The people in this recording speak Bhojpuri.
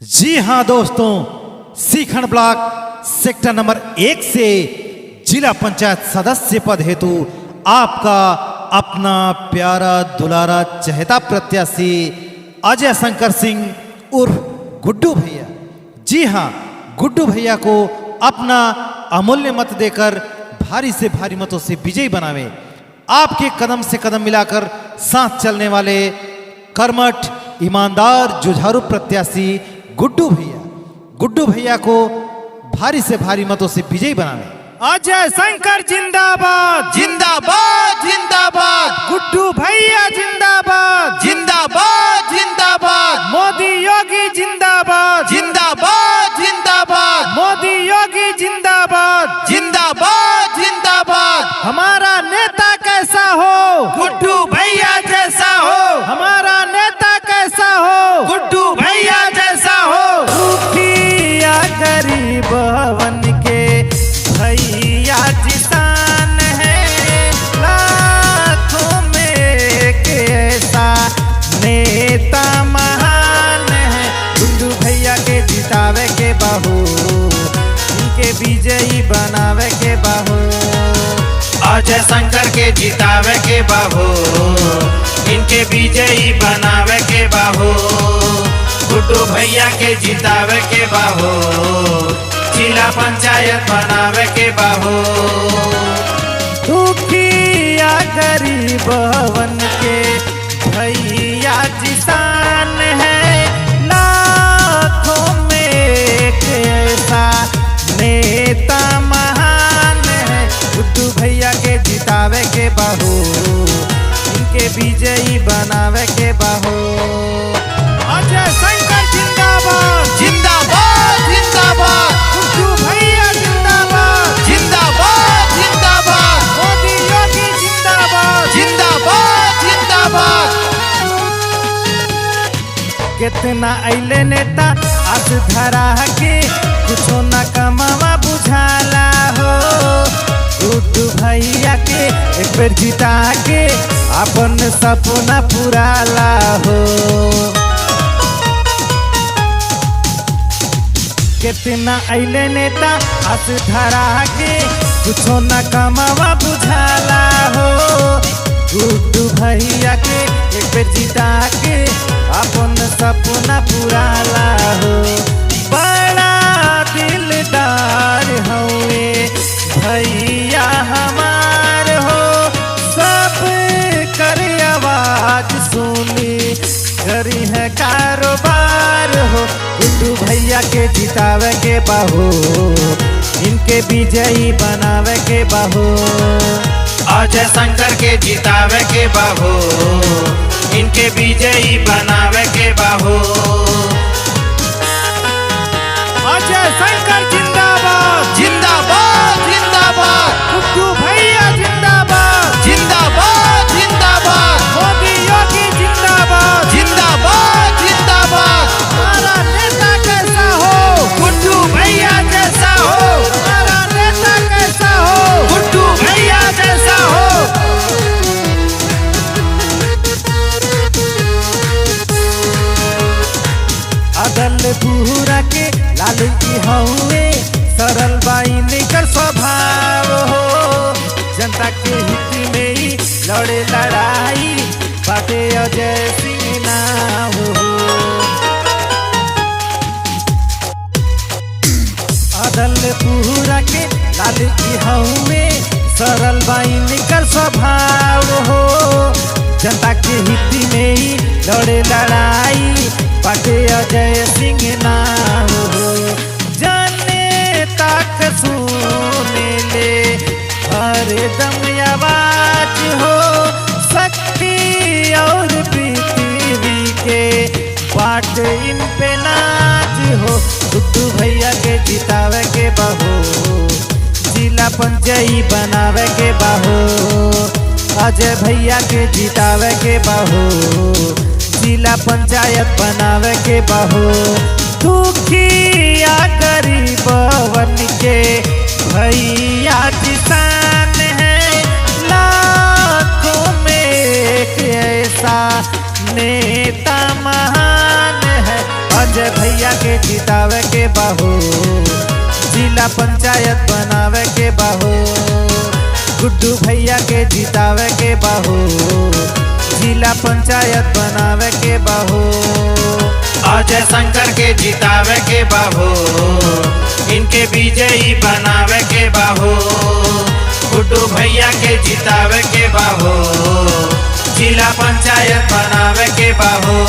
जी हाँ दोस्तों, सीखन ब्लॉक सेक्टर नंबर 1 से जिला पंचायत सदस्य पद हेतु आपका अपना प्यारा दुलारा चहेता प्रत्याशी अजय शंकर सिंह उर्फ गुड्डू भैया। जी हाँ, गुड्डू भैया को अपना अमूल्य मत देकर भारी से भारी मतों से विजयी बनावे। आपके कदम से कदम मिलाकर साथ चलने वाले कर्मठ ईमानदार जुझारू प्रत्याशी गुड्डू भैया को भारी से भारी मतों से विजयी बनावे। अजय शंकर जिंदाबाद जिंदाबाद जिंदाबाद, गुड्डू भैया जिंदाबाद जिंदाबाद जिंदाबाद, मोदी योगी जिंदाबाद जिंदाबाद जिंदाबाद, मोदी योगी जिंदाबाद जिंदाबाद जिंदाबाद। हमारा नेता कैसा हो, गुड्डू भैया जैसा हो, हमारा नेता कैसा हो, गुड्डू भैया जैसा हो। दुखिया गरीबवन के भैया जिसान है, लाखों में एक ऐसा नेता महान है। गुड्डू भैया के जितावे के बाहू, इनके विजयी बनावे के बाहू। अजय शंकर के जितावे के बाहू, इनके विजयी बनावे के बाहू। गुड्डू भैया के जितावे के बाहू, जिला पंचायत बनावे के बाहू। दुखिया गरीबवन के भैया जिसान है, लाखों में एक ऐसा नेता महान है। गुड्डू भैया के जितावे के बाहू, इनके विजयी बनावे के बाहू। अजय शंकर जिंदाबाद जिंदाबाद जिंदाबाद, गुड्डू भैया जिंदाबाद जिंदाबाद जिंदाबाद, मोदी योगी जिंदाबाद जिंदाबाद जिंदाबाद। कितना अइले नेता आस धरा के कुछो न कमावा बुझाला हो। गुड्डू भैया के एक बेर जिता के अपन सपना पुराला हो। कितना अइले नेता आस धरा के कुछो न कमावा बुझाला हो। गुड्डू भैया के एक बेर जिता के अपन सपना पुराला हो। बड़ा दिलदार हवे भैया हमार हो, सब कर आवाज सुनी करी है कारोबार हो। गुड्डू भैया के जितावे के बाहू, इनके विजयी बनावे के बाहू। अजय शंकर के जितावे के बाहू, इनके विजयी बनावे के बाहू। अजय शंकर जिंदाबाद जिंदाबाद जिंदाबाद, गुड्डू भैया जिंदाबाद जिंदाबाद जिंदाबाद, मोदी योगी जिंदाबाद जिंदाबाद जिंदाबाद। हमारा नेता कैसा हो, गुड्डू भैया जैसा हो, हमारा नेता कैसा हो, गुड्डू भैया जैसा हो। अदल पूरा के लाल की हौवे, सरल बाई निकर स्वभाव हो। जनता के हित में ही लड़े लड़ाई, बाटे अजय सिंह नाम हो। अदल पूरा के लाल की हौवे, सरल बाई निकर स्वभाव हो। जनता के हित में ही लड़े लड़ाई, बाटे अजय सिंह नाम हो। जाने तक सुने ले हर दम आवाज हो। शक्ति और पृथ्वी के बाट इन पे नाज हो। गुड्डू भैया के जितावे के बाहू, जिला पंचायत बनावे के बाहू। अजय भैया के जितावे के बाहू, जिला पंचायत बनावे के बाहू। दुखिया गरीबवन के भैया किसान है, लाखों में एक ऐसा नेता महान है। अजय भैया के जितावे के बाहो, जिला पंचायत बनावे के बाहो, गुड्डू भैया के जितावे के बाहो, जिला पंचायत बनावे के बाहो। अजय शंकर के जितावे के बाहो, इनके विजयी बनावे के बाहो, गुड्डू भैया के जितावे के बाहो, जिला पंचायत बनावे के बाहो।